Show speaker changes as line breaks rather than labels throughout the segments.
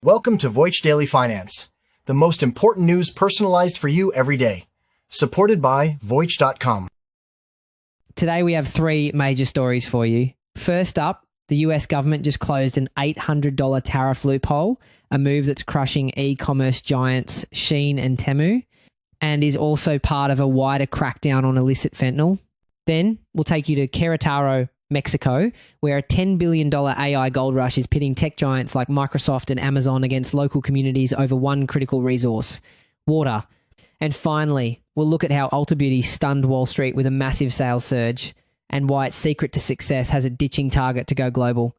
Welcome to Voice Daily Finance, the most important news personalized for you every day. Supported by Voice.com.
Today we have three major stories for you. First up, the US government just closed an $800 tariff loophole, a move that's crushing e-commerce giants Shein and Temu, and is also part of a wider crackdown on illicit fentanyl. Then we'll take you to Querétaro, Mexico, where a $10 billion AI gold rush is pitting tech giants like Microsoft and Amazon against local communities over one critical resource, water. And finally, we'll look at how Ulta Beauty stunned Wall Street with a massive sales surge and why its secret to success has a ditching target to go global.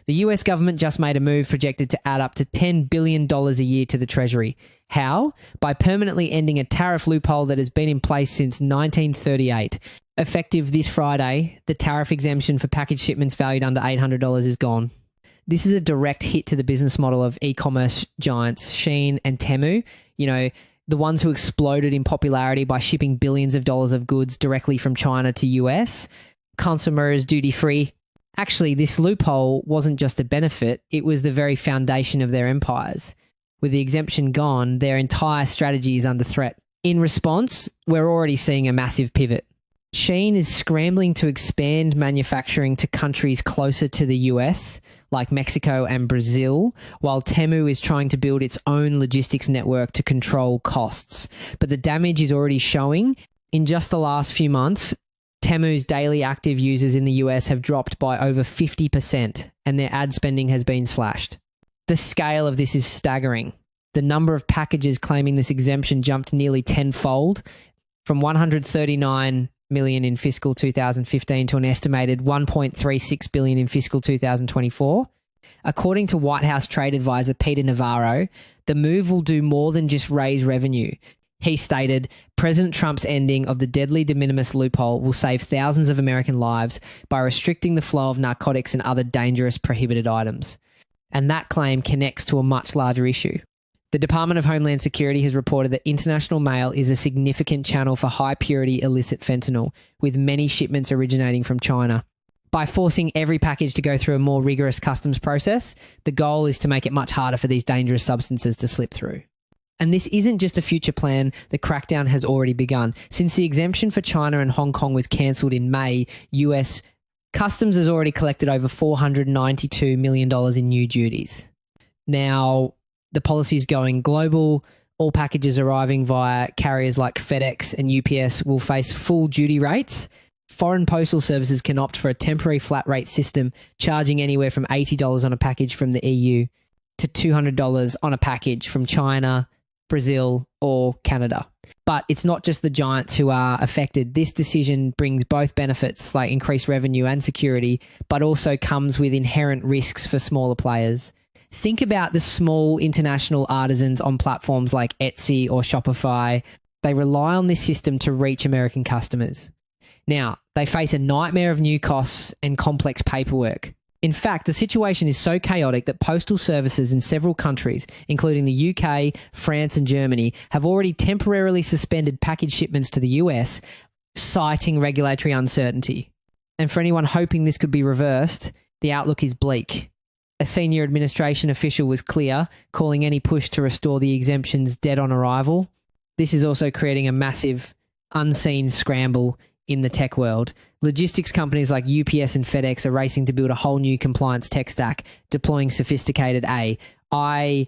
The US government just made a move projected to add up to $10 billion a year to the Treasury. How? By permanently ending a tariff loophole that has been in place since 1938. Effective this Friday, the tariff exemption for package shipments valued under $800 is gone. This is a direct hit to the business model of e-commerce giants Shein and Temu, the ones who exploded in popularity by shipping billions of dollars of goods directly from China to US. Consumers duty-free. Actually, this loophole wasn't just a benefit, it was the very foundation of their empires. With the exemption gone, their entire strategy is under threat. In response, we're already seeing a massive pivot. Shein is scrambling to expand manufacturing to countries closer to the US, like Mexico and Brazil, while Temu is trying to build its own logistics network to control costs. But the damage is already showing. In just the last few months, Temu's daily active users in the US have dropped by over 50%, and their ad spending has been slashed. The scale of this is staggering. The number of packages claiming this exemption jumped nearly tenfold, from 139 million in fiscal 2015 to an estimated 1.36 billion in fiscal 2024. According to White House trade advisor Peter Navarro, the move will do more than just raise revenue. He stated, President Trump's ending of the deadly de minimis loophole will save thousands of American lives by restricting the flow of narcotics and other dangerous prohibited items. And that claim connects to a much larger issue. The Department of Homeland Security has reported that international mail is a significant channel for high-purity illicit fentanyl, with many shipments originating from China. By forcing every package to go through a more rigorous customs process, the goal is to make it much harder for these dangerous substances to slip through. And this isn't just a future plan, the crackdown has already begun. Since the exemption for China and Hong Kong was cancelled in May, US Customs has already collected over $492 million in new duties. Now, the policy is going global. All packages arriving via carriers like FedEx and UPS will face full duty rates. Foreign postal services can opt for a temporary flat rate system, charging anywhere from $80 on a package from the EU to $200 on a package from China, Brazil, or Canada. But it's not just the giants who are affected. This decision brings both benefits like increased revenue and security, but also comes with inherent risks for smaller players. Think about the small international artisans on platforms like Etsy or Shopify. They rely on this system to reach American customers. Now, they face a nightmare of new costs and complex paperwork. In fact, the situation is so chaotic that postal services in several countries, including the UK, France, and Germany, have already temporarily suspended package shipments to the US, citing regulatory uncertainty. And for anyone hoping this could be reversed, the outlook is bleak. A senior administration official was clear, calling any push to restore the exemptions dead on arrival. This is also creating a massive, unseen scramble in the tech world. Logistics companies like UPS and FedEx are racing to build a whole new compliance tech stack, deploying sophisticated AI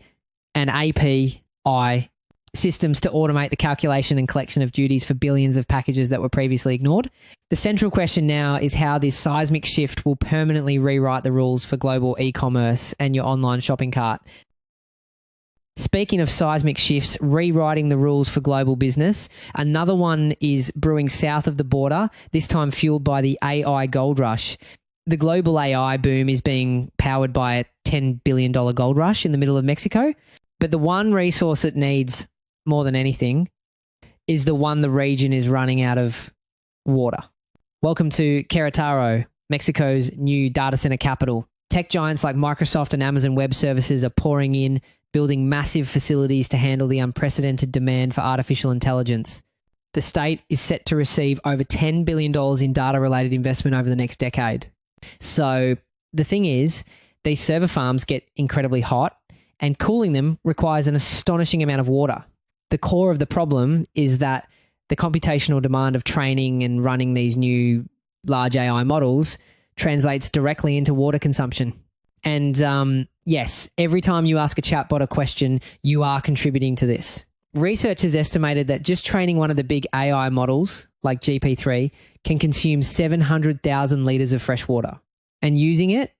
systems to automate the calculation and collection of duties for billions of packages that were previously ignored. The central question now is how this seismic shift will permanently rewrite the rules for global e-commerce and your online shopping cart. Speaking of seismic shifts, rewriting the rules for global business, another one is brewing south of the border, this time fueled by the AI gold rush. The global AI boom is being powered by a $10 billion gold rush in the middle of Mexico, but the one resource it needs more than anything is the one the region is running out of: water. Welcome to Querétaro, Mexico's new data center capital. Tech giants like Microsoft and Amazon Web Services are pouring in, building massive facilities to handle the unprecedented demand for artificial intelligence. The state is set to receive over $10 billion in data-related investment over the next decade. So the thing is, These server farms get incredibly hot, and cooling them requires an astonishing amount of water. The core of the problem is that the computational demand of training and running these new large AI models translates directly into water consumption. And yes, every time you ask a chatbot a question, you are contributing to this. Researchers estimated that just training one of the big AI models, like GP3, can consume 700,000 litres of fresh water. And using it,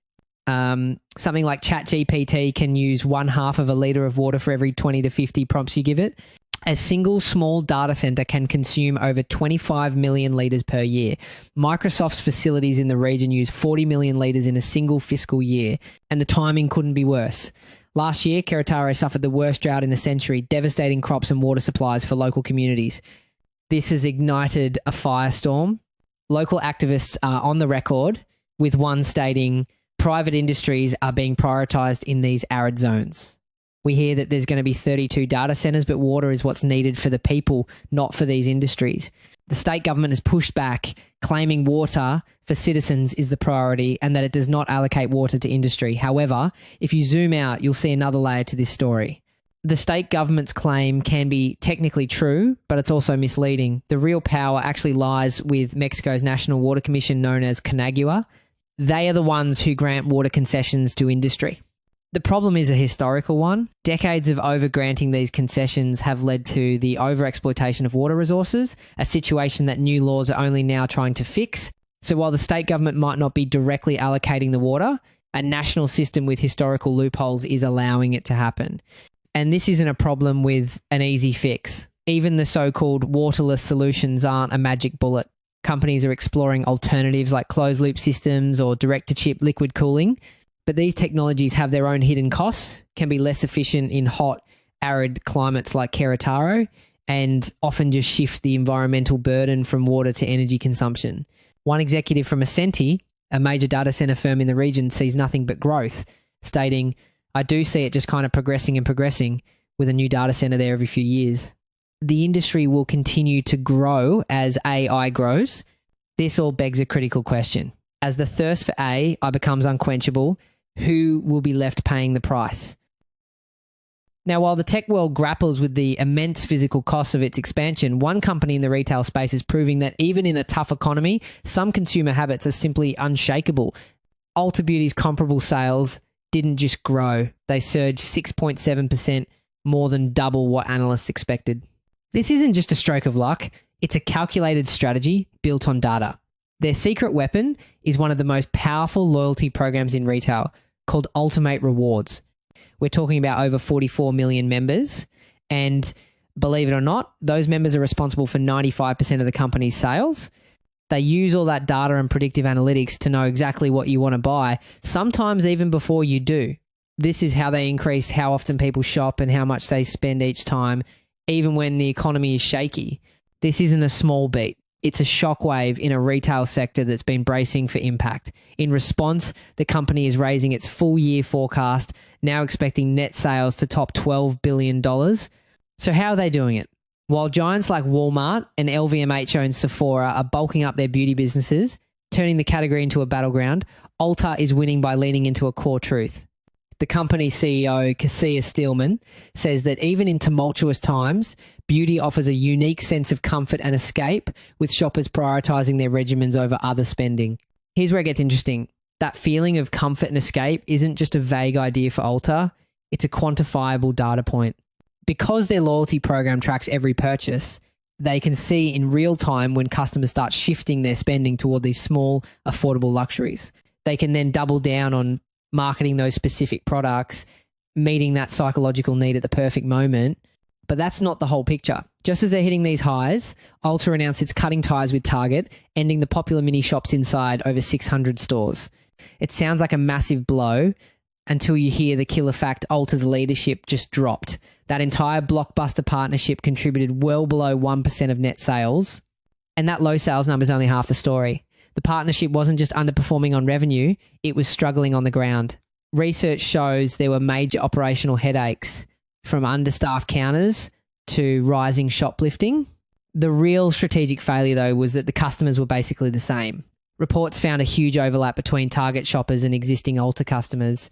something like ChatGPT can use 1/2 of a litre of water for every 20 to 50 prompts you give it. A single small data center can consume over 25 million litres per year. Microsoft's facilities in the region use 40 million litres in a single fiscal year, and the timing couldn't be worse. Last year, Querétaro suffered the worst drought in a century, devastating crops and water supplies for local communities. This has ignited a firestorm. Local activists are on the record, with one stating, private industries are being prioritised in these arid zones. We hear that there's going to be 32 data centres, but water is what's needed for the people, not for these industries. The state government has pushed back, claiming water for citizens is the priority and that it does not allocate water to industry. However, if you zoom out, you'll see another layer to this story. The state government's claim can be technically true, but it's also misleading. The real power actually lies with Mexico's National Water Commission, known as CONAGUA. They are the ones who grant water concessions to industry. The problem is a historical one. Decades of over-granting these concessions have led to the over-exploitation of water resources, a situation that new laws are only now trying to fix. So while the state government might not be directly allocating the water, a national system with historical loopholes is allowing it to happen. And this isn't a problem with an easy fix. Even the so-called waterless solutions aren't a magic bullet. Companies are exploring alternatives like closed-loop systems or direct-to-chip liquid cooling. But these technologies have their own hidden costs, can be less efficient in hot, arid climates like Querétaro, and often just shift the environmental burden from water to energy consumption. One executive from Ascenti, a major data center firm in the region, sees nothing but growth, stating, I do see it just kind of progressing and progressing with a new data center there every few years. The industry will continue to grow as AI grows. This all begs a critical question. As the thirst for AI becomes unquenchable, who will be left paying the price? Now, while the tech world grapples with the immense physical costs of its expansion, one company in the retail space is proving that even in a tough economy, some consumer habits are simply unshakable. Ulta Beauty's comparable sales didn't just grow. They surged 6.7%, more than double what analysts expected. This isn't just a stroke of luck. It's a calculated strategy built on data. Their secret weapon is one of the most powerful loyalty programs in retail, called Ultimate Rewards. We're talking about over 44 million members, and believe it or not, those members are responsible for 95% of the company's sales. They use all that data and predictive analytics to know exactly what you want to buy, sometimes even before you do. This is how they increase how often people shop and how much they spend each time, even when the economy is shaky. This isn't a small beat. It's a shockwave in a retail sector that's been bracing for impact. In response, the company is raising its full year forecast, now expecting net sales to top $12 billion. So how are they doing it? While giants like Walmart and LVMH-owned Sephora are bulking up their beauty businesses, turning the category into a battleground, Ulta is winning by leaning into a core truth. The company CEO, Cassia Steelman, says that even in tumultuous times, beauty offers a unique sense of comfort and escape, with shoppers prioritizing their regimens over other spending. Here's where it gets interesting. That feeling of comfort and escape isn't just a vague idea for Ulta, it's a quantifiable data point. Because their loyalty program tracks every purchase, they can see in real time when customers start shifting their spending toward these small, affordable luxuries. They can then double down on marketing those specific products, meeting that psychological need at the perfect moment. But that's not the whole picture. Just as they're hitting these highs, Ulta announced it's cutting ties with Target, ending the popular mini shops inside over 600 stores. It sounds like a massive blow until you hear the killer fact Ulta's leadership just dropped. That entire blockbuster partnership contributed well below 1% of net sales, and that low sales number is only half the story. The partnership wasn't just underperforming on revenue, it was struggling on the ground. Research shows there were major operational headaches, from understaffed counters to rising shoplifting. The real strategic failure, though, was that the customers were basically the same. Reports found a huge overlap between target shoppers and existing Ulta customers.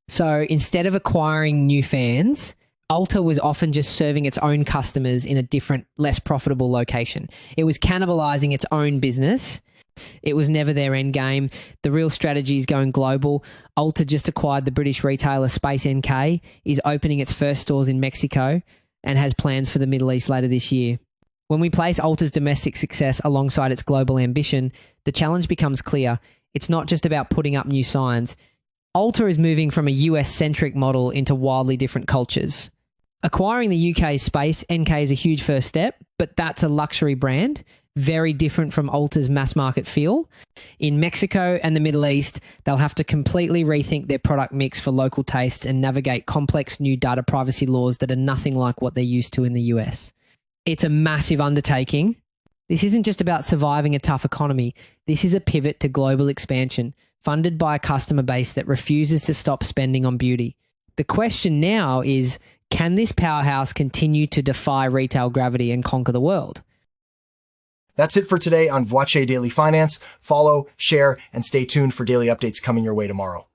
So instead of acquiring new fans, Ulta was often just serving its own customers in a different, less profitable location. It was cannibalizing its own business. It was never their end game. The real strategy is going global. Ulta just acquired the British retailer Space NK, is opening its first stores in Mexico, and has plans for the Middle East later this year. When we place Ulta's domestic success alongside its global ambition, the challenge becomes clear. It's not just about putting up new signs. Ulta is moving from a US-centric model into wildly different cultures. Acquiring the UK's Space NK is a huge first step, but that's a luxury brand, very different from Ulta's mass market feel. In Mexico and the Middle East, they'll have to completely rethink their product mix for local tastes and navigate complex new data privacy laws that are nothing like what they're used to in the US. It's a massive undertaking. This isn't just about surviving a tough economy. This is a pivot to global expansion, funded by a customer base that refuses to stop spending on beauty. The question now is, can this powerhouse continue to defy retail gravity and conquer the world?
That's it for today on Voice Daily Finance. Follow, share, and stay tuned for daily updates coming your way tomorrow.